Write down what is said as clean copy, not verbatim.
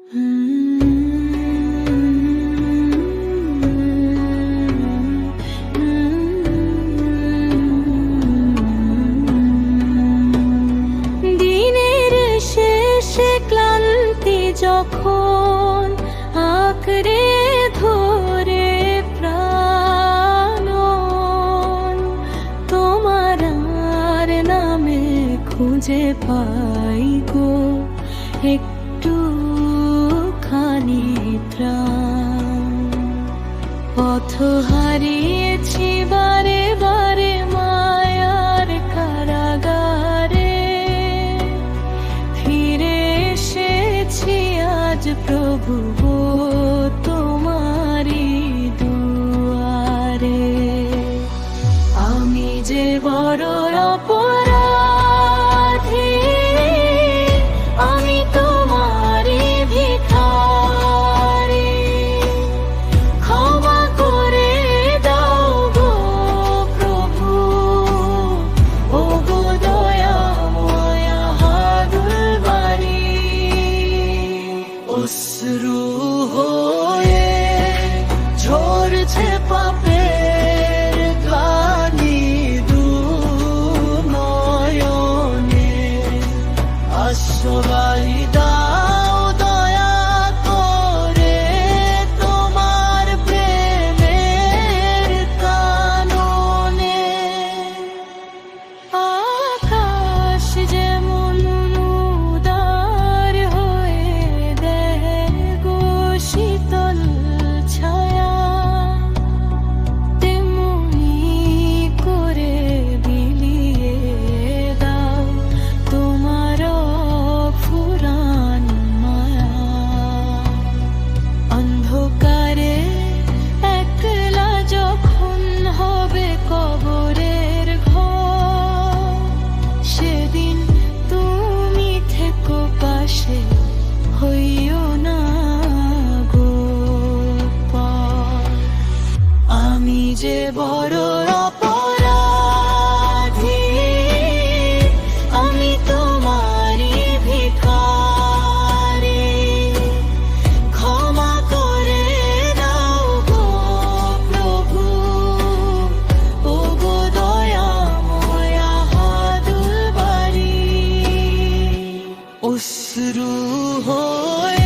দিনের শেষে ক্লান্তি যখন আঁকড়ে ধরে প্রাণ, তোমার আর নামে খুঁজে পাই গো একটু খানি ত্রাণ। পথ হারিয়েছি বারে বারে মায়ার কারাগারে, ফিরে এসেছি আজ প্রভু গো তোমারি দুয়ারে। আমি যে বড় অপরাধী, আমি তোমারি ভিখারি, ক্ষমা করে দাও গো প্রভু, ও গো দয়াময় হাদুল বাড়ি। অশ্রু হয়ে ঝরছে পাপের গ্লানি দু নয়নে, আশ্রয় দাও দয়া করে তোমার প্রেমের কাননে। আকাশ যেমন উদার হয়ে দেয় গো শীতল ছায়া, তেমনি করে বিলিয়ে দাও তোমার ফুরান মায়া। অন্ধকারে একলা যখন হবে কবরের ঘর, সেদিন তুমি থেকো পাশে, হইও না গো পর। আমি যে বড় অপরাধী, আমি তোমারি ভিখারি, ক্ষমা করে দাও গো প্রভু, ও গো দয়াময় হাদুল বাড়ি। অশ্রু হয়ে